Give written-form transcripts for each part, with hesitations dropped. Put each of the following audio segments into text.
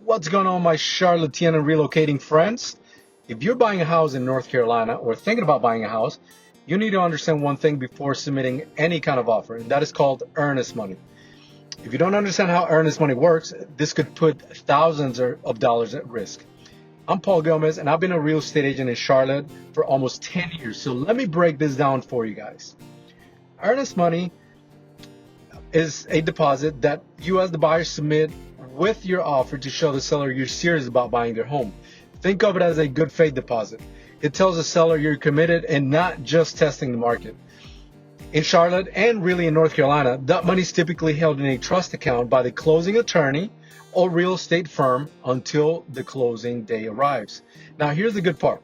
What's going on, my Charlottean and relocating friends? If you're buying a house in North Carolina or thinking about buying a house, you need to understand one thing before submitting any kind of offer, and that is called earnest money. If you don't understand how earnest money works, this could put thousands of dollars at risk. I'm Paul Gomez, and I've been a real estate agent in Charlotte for almost 10 years, so let me break this down for you guys. Earnest money is a deposit that you as the buyer submit with your offer to show the seller you're serious about buying their home. Think of it as a good faith deposit. It tells the seller you're committed and not just testing the market. In Charlotte and really in North Carolina, that money is typically held in a trust account by the closing attorney or real estate firm until the closing day arrives. Now, here's the good part.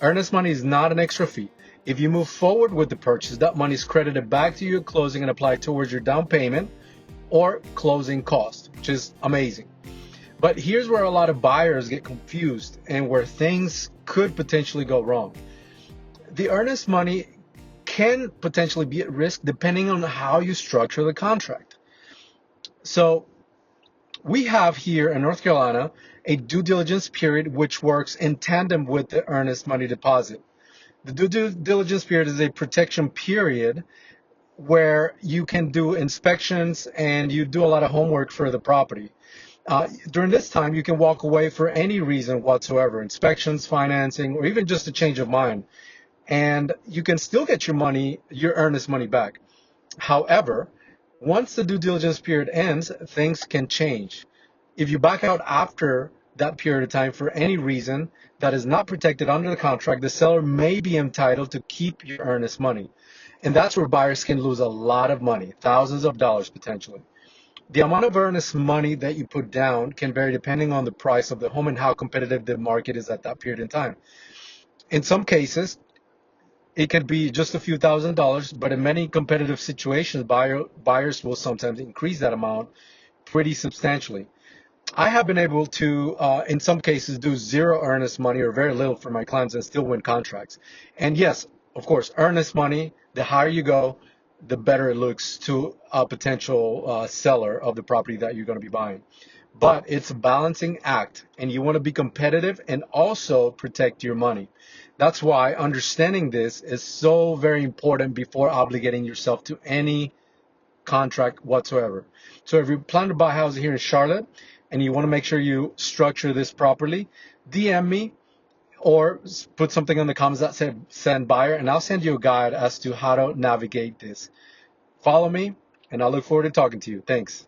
Earnest money is not an extra fee. If you move forward with the purchase, that money is credited back to you at closing and applied towards your down payment or closing cost, which is amazing. But here's where a lot of buyers get confused and where things could potentially go wrong. The earnest money can potentially be at risk depending on how you structure the contract. So we have here in North Carolina a due diligence period which works in tandem with the earnest money deposit. The due diligence period is a protection period where you can do inspections and you do a lot of homework for the property. During this time, you can walk away for any reason whatsoever, inspections, financing, or even just a change of mind. And you can still get your money, your earnest money back. However, once the due diligence period ends, things can change. If you back out after that period of time for any reason that is not protected under the contract, the seller may be entitled to keep your earnest money. And that's where buyers can lose a lot of money, thousands of dollars potentially. The amount of earnest money that you put down can vary depending on the price of the home and how competitive the market is at that period in time. In some cases, it can be just a few $1,000s, but in many competitive situations, buyers will sometimes increase that amount pretty substantially. I have been able to, in some cases, do zero earnest money or very little for my clients and still win contracts. And yes, of course, earnest money, the higher you go, the better it looks to a potential seller of the property that you're going to be buying. But it's a balancing act, and you want to be competitive and also protect your money. That's why understanding this is so very important before obligating yourself to any contract whatsoever. So if you plan to buy a house here in Charlotte and you want to make sure you structure this properly, DM me or put something in the comments that said send buyer, and I'll send you a guide as to how to navigate this. Follow me, and I look forward to talking to you. Thanks.